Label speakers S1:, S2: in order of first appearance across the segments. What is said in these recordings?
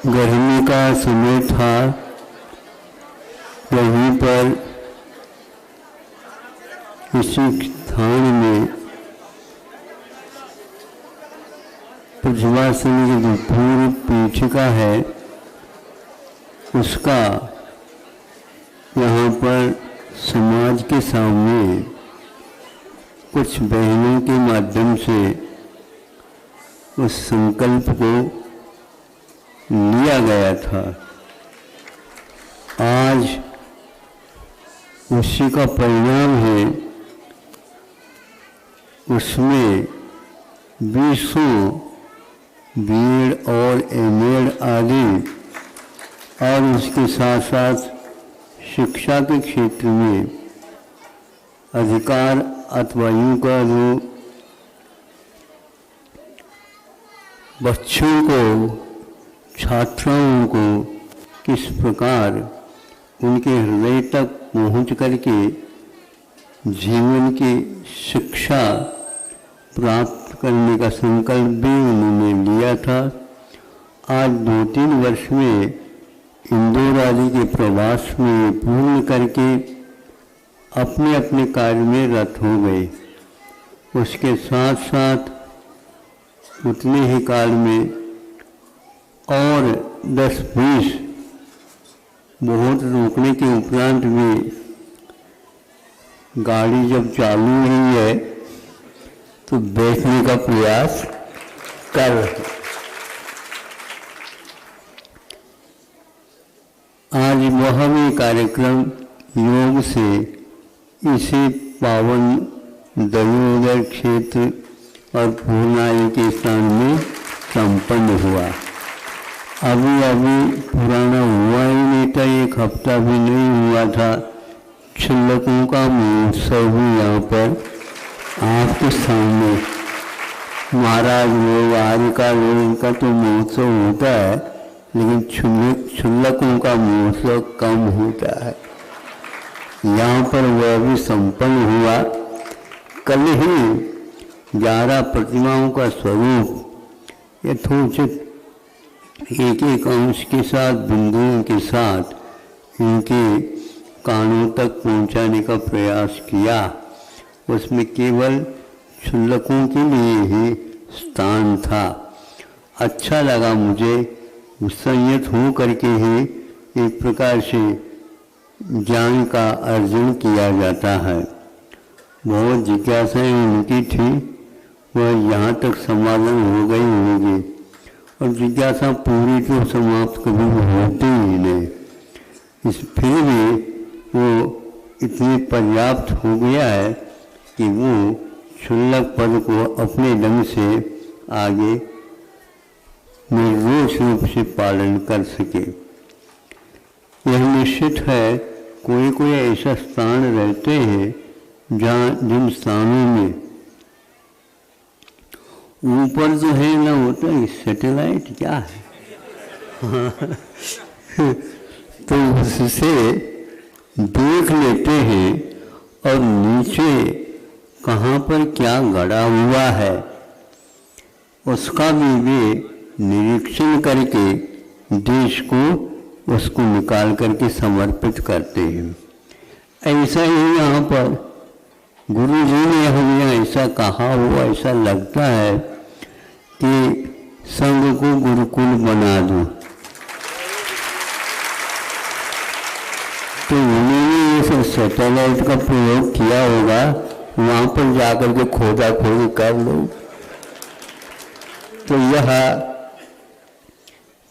S1: गर्मी का समय था। वहीं पर इसी स्थान में पृथ्वासन की जो पूर्व पीठिका है उसका यहाँ पर समाज के सामने कुछ बहनों के माध्यम से उस संकल्प को लिया गया था। आज उसी का परिणाम है। उसमें 20 बीएड और एमएड आदि और उसके साथ साथ शिक्षा के क्षेत्र में अधिकार अथवा यूँ का जो बच्चों को, छात्राओं को किस प्रकार उनके हृदय तक पहुँच करके जीवन की शिक्षा प्राप्त करने का संकल्प भी उन्होंने लिया था। आज 2-3 वर्ष में इंदौर आदि के प्रवास में पूर्ण करके अपने अपने कार्य में रत हो गए। उसके साथ साथ उतने ही काल में और 10-20 बहुत रोकने के उपरांत भी गाड़ी जब चालू हुई है तो बैठने का प्रयास कर रहे। आज वह भी कार्यक्रम योग से इसी पावन दयोदर क्षेत्र और पूर्णाली के स्थान में संपन्न हुआ। अभी पुराना हुआ ही नहीं था, 1 हफ्ता भी नहीं हुआ था। क्षुल्लकों का महोत्सव भी यहाँ पर आपके सामने महाराज लोग, आर्यका लोगों का तो महोत्सव होता है, लेकिन क्षुल्लकों का महोत्सव कम होता है। यहाँ पर वह भी संपन्न हुआ। कल ही 11 प्रतिमाओं का स्वरूप यथोचित एक अंश के साथ, बिंदुओं के साथ इनके कानों तक पहुँचाने का प्रयास किया। उसमें केवल क्षुल्लकों के लिए ही स्थान था। अच्छा लगा मुझे। संयत हो करके ही एक प्रकार से ज्ञान का अर्जन किया जाता है। बहुत जिज्ञासाएं उनकी थी, वह यहाँ तक समाधान हो गई होगी और जिज्ञासा पूरी तो समाप्त कभी होती ही नहीं। इस फिर भी वो इतनी पर्याप्त हो गया है कि वो क्षुल्लक पद को अपने ढंग से आगे निर्दोष रूप से पालन कर सके। यह निश्चित है कोई ऐसा स्थान रहते हैं जहाँ जिन स्थानों में ऊपर जो है ना होता है सैटेलाइट क्या है तो उससे देख लेते हैं और नीचे कहाँ पर क्या गड़ा हुआ है उसका भी वे निरीक्षण करके देश को उसको निकाल करके समर्पित करते हैं। ऐसा ही यहाँ पर गुरु जी ने हमें ऐसा कहा हुआ, ऐसा लगता है कि संघ को गुरुकुल बना दो। तो उन्होंने ये सैटेलाइट का प्रयोग किया होगा, वहाँ पर जाकर के खोदा खोदी कर लो। तो यह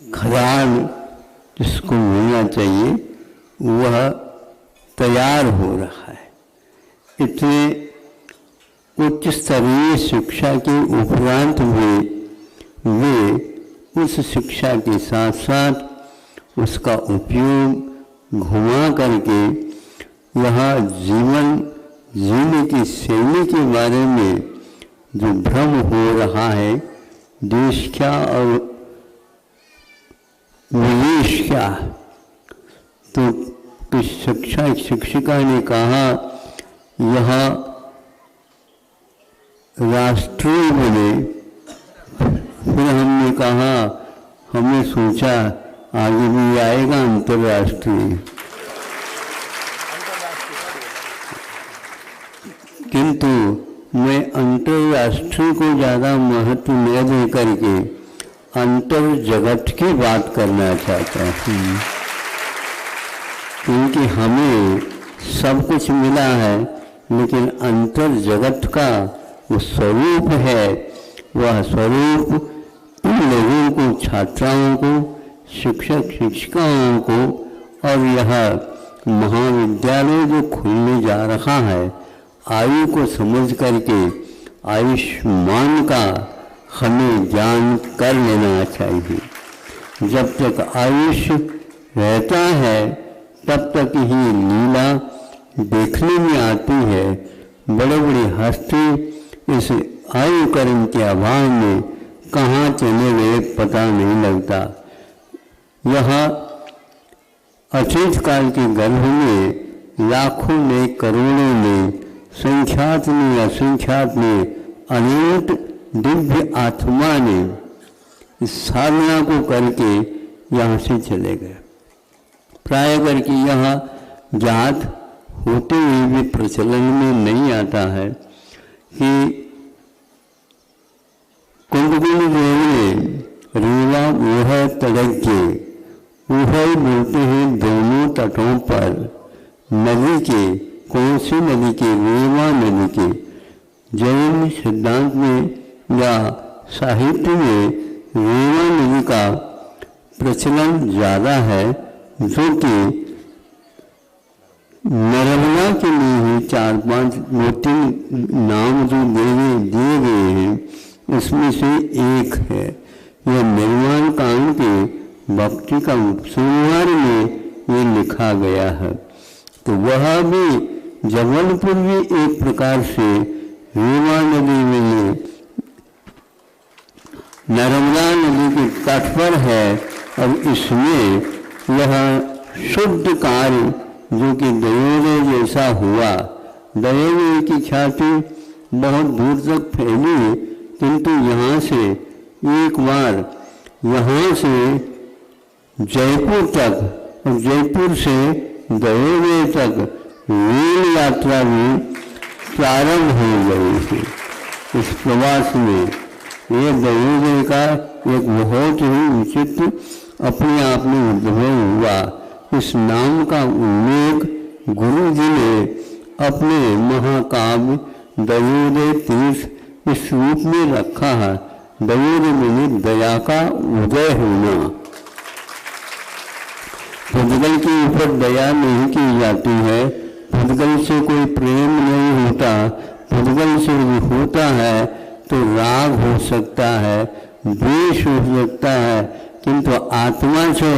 S1: खदान जिसको होना चाहिए वह तैयार हो रहा है। इतने उच्च स्तरीय शिक्षा के उपरांत वे उस शिक्षा के साथ साथ उसका उपयोग घुमा करके यहाँ जीवन जीने की शैली के बारे में जो भ्रम हो रहा है, देश क्या और विदेश क्या, तो शिक्षिका ने कहा यहाँ राष्ट्रीय बने। फिर हमने कहा हमने सोचा आगे भी आएगा अंतर्राष्ट्रीय, किंतु मैं अंतर्राष्ट्रीय को ज़्यादा महत्व न दे करके अंतर जगत की बात करना चाहता हूँ, क्योंकि हमें सब कुछ मिला है, लेकिन अंतर जगत का वो स्वरूप है, वह स्वरूप उन लोगों को, छात्राओं को, शिक्षक शिक्षिकाओं को और यह महाविद्यालय जो खुलने जा रहा है, आयु को समझ करके आयुष्मान का हमें ज्ञान कर लेना चाहिए। जब तक आयुष्य रहता है तब तक ही लीला देखने में आती है। बड़े बड़े हस्ती इस आयु कर्म के अभाव में कहाँ चले गए पता नहीं लगता। यह अतीत काल के गर्भ में लाखों में, करोड़ों में, संख्यात में, असंख्यात में अनंत दिव्य आत्मा ने इस साधना को करके यहाँ से चले गए। प्राय करके यह जात होते हुए भी प्रचलन में नहीं आता है कि कुंडकुंड देव ने रीवा ऊह तड़के, ऊह बोलते हैं दोनों तटों पर नदी के, कौन सी नदी के? रीवा नदी के। जैन सिद्धांत में या साहित्य में रीवा नदी का प्रचलन ज़्यादा है, जो कि नर्मदा के लिए ही 4-5 नाम जो दिए गए हैं, उसमें से एक है। यह निर्वाण कांड के भक्ति का उपसंहार में ये लिखा गया है। तो वह भी जबलपुर भी एक प्रकार से रीवा नदी में, नर्मदा नदी के तट पर है। और इसमें यह शुद्ध कार्य जो कि दयोदय जैसा हुआ, दयोदय की ख्याति बहुत दूर तक फैली, किंतु यहाँ से एक बार यहाँ से जयपुर तक और जयपुर से दयोदय तक रेल यात्रा भी प्रारंभ हो गई थी। इस प्रवास में ये दयोदय का एक बहुत ही उचित अपने आप में उद्भव हुआ। इस नाम का उल्लेख गुरु जी ने अपने महाकाव्य दयोदय तीर्थ इस रूप में रखा है। दयोदय में दया का उदय होना। पुद्गल के ऊपर दया नहीं की जाती है, पुद्गल से कोई प्रेम नहीं होता। पुद्गल से होता है तो राग हो सकता है, द्वेष हो सकता है, किंतु आत्मा से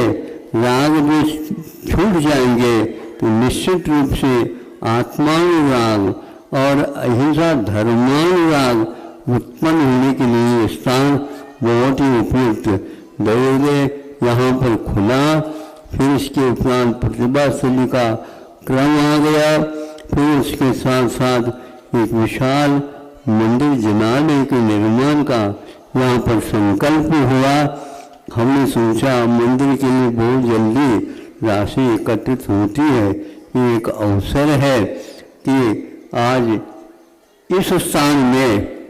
S1: राग द्वेष छूट जाएंगे तो निश्चित रूप से आत्मानुराग और अहिंसा धर्मानुराग उत्पन्न होने के लिए स्थान बहुत ही उपयुक्त। दयोदय यहाँ पर खुला, फिर इसके उपरांत प्रतिभा स्थली का क्रम आ गया, फिर उसके साथ साथ एक विशाल मंदिर जनालय के निर्माण का यहाँ पर संकल्प हुआ। हमने सोचा मंदिर के लिए बहुत जल्दी राशि एकत्रित होती है, ये एक अवसर है कि आज इस स्थान में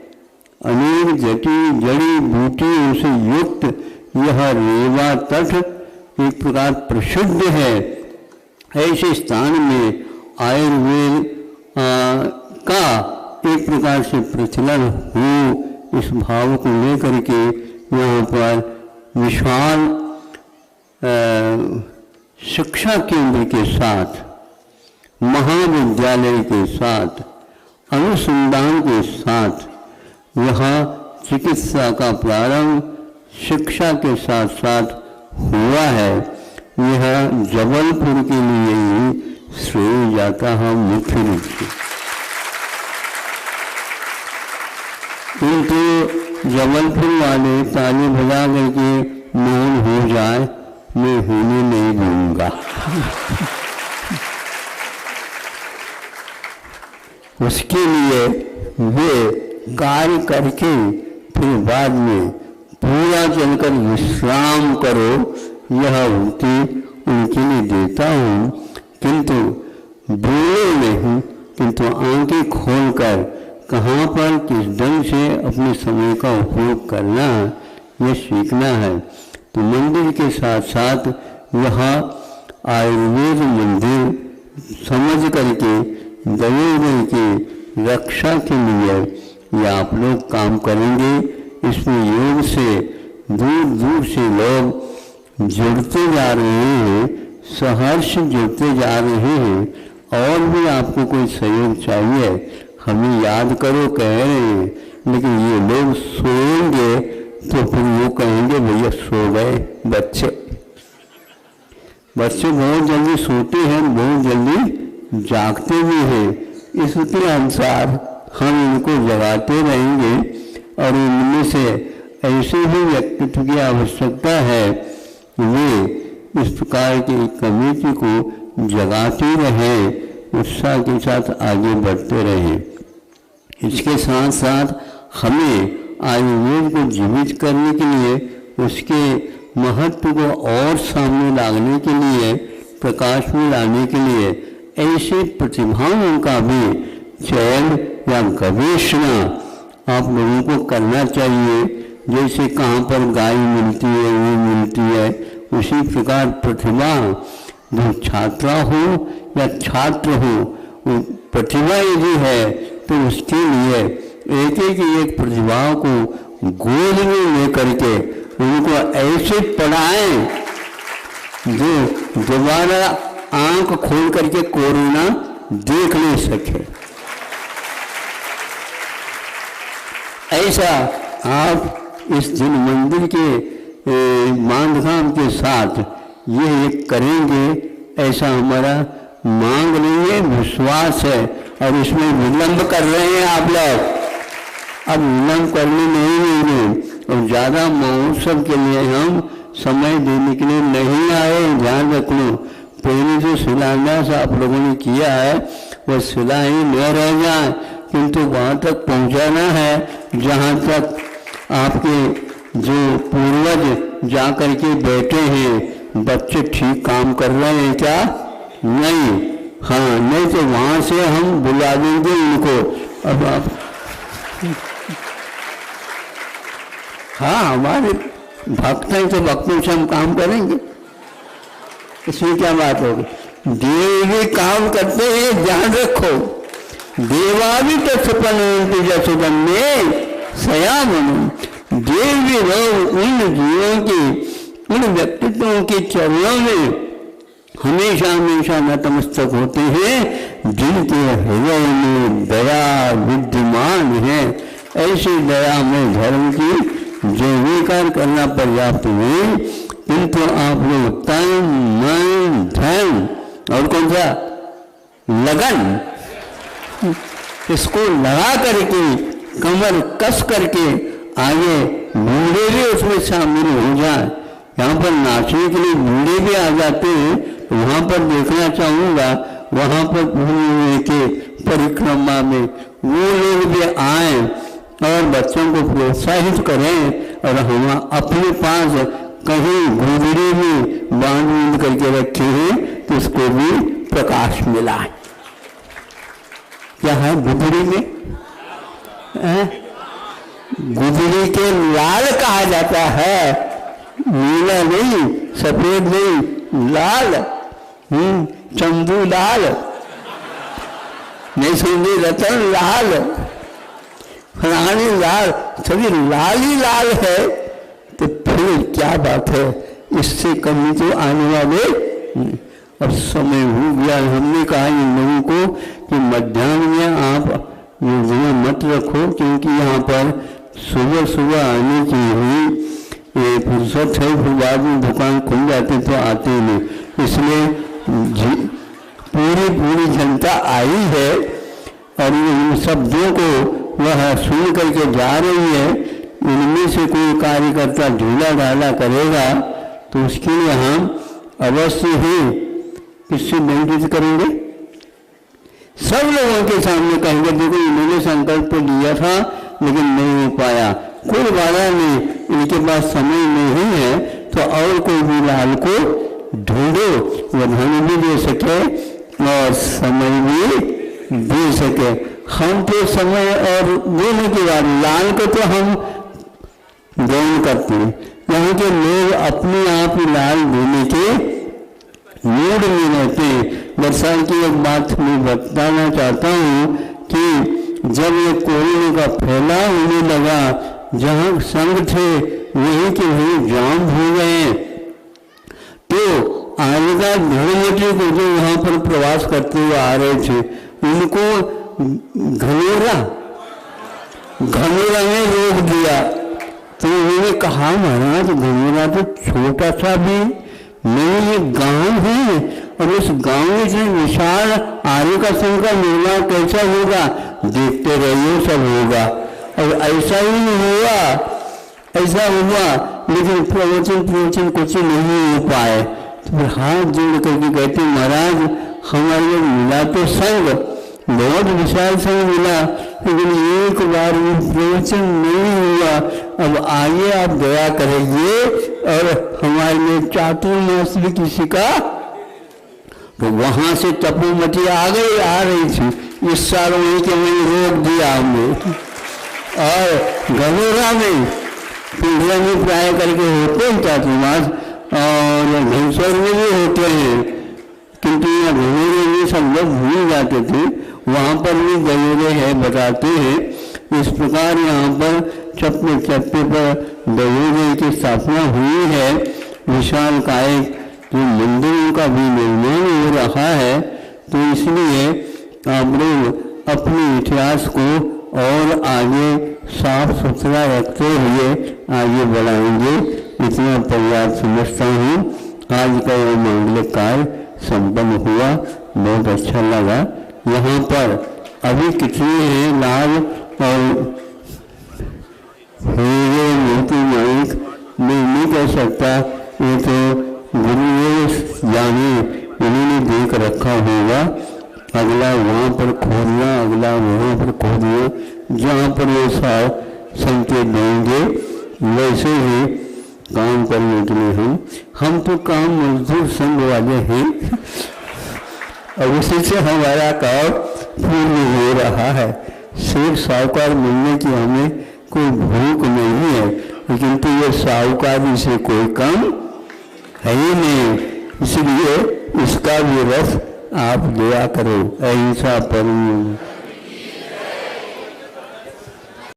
S1: अनेक जड़ी बूटियों से युक्त यह रेवा तट एक प्रकार प्रसिद्ध है। ऐसे स्थान में आयुर्वेद का एक प्रकार से प्रचलन हो, इस भाव को लेकर के यहाँ पर विशाल शिक्षा केंद्र के साथ, महाविद्यालय के साथ, अनुसंधान के साथ यहाँ चिकित्सा का प्रारंभ शिक्षा के साथ साथ हुआ है। यह जबलपुर के लिए ही श्रेय जाता है मुख्य रूप से। किंतु जबलपुर वाले ताली बजा करके मौन हो जाए, मैं होने नहीं दूंगा। उसके लिए वे कार्य करके फिर बाद में थोड़ा चलकर विश्राम करो, यह उक्ति उनके लिए देता हूँ, किंतु बोलो नहीं, किंतु आंखें खोलकर कहाँ पर किस ढंग से अपने समय का उपयोग करना है यह सीखना है। तो मंदिर के साथ साथ यहाँ आयुर्वेद मंदिर समझ करके दवाई की रक्षा के लिए ये आप लोग काम करेंगे। इसमें योग से दूर दूर से लोग जुड़ते जा रहे हैं, सहर्ष जुड़ते जा रहे हैं। और भी आपको कोई सहयोग चाहिए हमें याद करो कह रहे हैं, लेकिन ये लोग सोएंगे तो फिर वो कहेंगे भैया सो गए। बच्चे बहुत जल्दी सोते हैं, बहुत जल्दी जागते भी हैं। इसके अनुसार हम इनको जगाते रहेंगे और इनमें से ऐसे भी व्यक्तित्व की आवश्यकता है वे इस प्रकार की कमेटी को जगाते रहें, उत्साह के साथ आगे बढ़ते रहें। इसके साथ साथ हमें आयुर्वेद को जीवित करने के लिए, उसके महत्व को और सामने लाने के लिए, प्रकाश में लाने के लिए ऐसे प्रतिभाओं का भी चयन या गवेषणा आप लोगों को करना चाहिए। जैसे कहाँ पर गाय मिलती है वो मिलती है, उसी प्रकार प्रतिभा जो छात्रा हो या छात्र हो, वो प्रतिभा यदि है तो उसके लिए एक प्रतिभाओं को गोद में लेकर के उनको ऐसे पढ़ाएं जो दोबारा आंख खोल करके कोरोना देख नहीं सके। ऐसा आप इस दिन मंदिर के बांधकाम के साथ ये एक करेंगे, ऐसा हमारा मांग नहीं है, विश्वास है। और इसमें विलंब कर रहे हैं आप लोग, अब विलंब करने नहीं देंगे। और ज़्यादा महोत्सव के लिए हम समय देने के लिए नहीं आए, ध्यान रखना। पहले जो शिलान्यास आप लोगों ने किया है वह शिला ही न रह जाए, किंतु वहाँ तक पहुँचाना है जहाँ तक आपके जो पूर्वज जा कर के बैठे हैं। बच्चे ठीक काम कर रहे हैं क्या? नहीं, हाँ, नहीं तो वहाँ से हम बुला देंगे उनको। अब आप हाँ, हमारे भक्त हैं तो भक्तों से हम काम करेंगे, इसमें क्या बात होगी। देव भी काम करते हैं, ध्यान रखो। देवा भी तत्पन जसुगन में सयामन, देव भी लोग उन जीवों की, उन व्यक्तित्वों के चरणों में हमेशा हमेशा नतमस्तक होते हैं जिनके हृदय में दया विद्यमान है। ऐसी दया में धर्म की जयकार करना पर्याप्त नहीं, किंतु आप लोग तन मन धन और कौन सा लगन, इसको लगा करके कमर कस करके आगे बूढ़े भी उसमें शामिल हो जाए। यहाँ पर नाचने के लिए बूढ़े भी आ जाते हैं, तो वहाँ पर देखना चाहूँगा, वहाँ पर घूमने के परिक्रमा में वो लोग भी आए और बच्चों को प्रोत्साहित करें। और हम अपने पास कहीं गुदड़ी में बांध करके रखे हैं तो उसको भी प्रकाश मिला है। क्या है गुदड़ी में? गुदड़ी के लाल कहा जाता है, नीला नहीं, सफेद नहीं, लाल, चंदू लाल नहीं, सुंदर रतन लाल, फलानी लाल, सभी लाल ही लाल है। तो फिर क्या बात है, इससे कमी तो आने वाले। अब समय हो गया, हमने कहा इन लोगों को कि मध्याह्न में आप योजना मत रखो, क्योंकि यहाँ पर सुबह सुबह आने की हुई फुर्सत है, फिर बाद में दुकान खुल जाती तो आते नहीं। इसलिए पूरी जनता आई है और इन शब्दों को वह सुन करके जा रही है। इनमें से कोई कार्यकर्ता ढीला ढाला करेगा तो उसके लिए हम अवश्य ही किससे दंडित करेंगे? सब लोगों के सामने कहेंगे देखो इन्होंने संकल्प लिया था लेकिन नहीं हो पाया, कोई बाधा नहीं, इनके पास समय नहीं है तो और कोई भी लाल को ढूंढो, वो धन भी दे सके और समय भी दे सके। हम तो समय और देने के बाद लाल को तो हम गौण करते हैं, यहाँ के लोग अपने आप ही लाल देने के मूड में रहते हैं। दरअसल की एक बात मैं बताना चाहता हूँ कि जब ये कोरोना का फैलाव होने लगा, जहाँ संघ थे वहीं के वहीं जाम हो गए, तो आएगा धर्मवती को जो वहाँ पर प्रवास करते हुए आ रहे थे, उनको घनेरा में रोक दिया। तो उन्होंने कहा महाराज घनेरा तो छोटा सा भी नहीं, ये गांव है और उस गांव में से विशाल आर्य का संघ का मेला कैसा होगा, देखते रहिए सब होगा। और ऐसा ही हुआ, ऐसा हुआ, लेकिन प्रवचन कुछ नहीं हो पाए। तो फिर हाथ जोड़ करके कहते महाराज हमारे मिला तो संघ, बहुत विशाल संघ मिला, लेकिन एक बार भी प्रवचन नहीं हुआ। अब आइए आप दया करेंगे और हमारे लिए चातुर्मास भी किसी का, तो वहां से तपोमती आ रही थी, इस साल वहीं के वहीं रोक दिया हमने। और गणोरा में पिंडरा में प्राय करके होते हैं चातुर्मास और घनसौर में भी होते हैं, किंतु यहाँ घनोरे में सब लोग भूल जाते थे, वहाँ पर भी गणोरे है बताते हैं। इस प्रकार यहाँ पर चप्पे चप्पे पर गणोरे की स्थापना हुई है। विशाल कायक जो मंदिरों का भी निर्माण हो रहा है, तो इसलिए आप लोग अपने इतिहास को और आगे साफ सुथरा रखते हुए आगे बढ़ाएंगे, इतना पर्याप्त समझता हूँ। आज का यह मांगलिक कार्य संपन्न हुआ, बहुत अच्छा लगा। यहाँ पर अभी कितने हैं लाभ और हीरे मोती माइक मैं नहीं कह सकता, ये तो गुरु जाने, उन्होंने देख रखा होगा। अगला वहाँ पर खोदना, अगला वहाँ पर खोदना, जहाँ पर ये संकेत देंगे वैसे ही काम करने के लिए हम तो काम मजदूर संघ वाले हैं और उसी से हमारा काम पूर्ण हो रहा है। सिर्फ साहूकार मिलने की हमें कोई भूख नहीं है, लेकिन तो ये साहूकारी से कोई कम है ही नहीं, इसलिए इसका भी रस आप दया करो। अहिंसा परम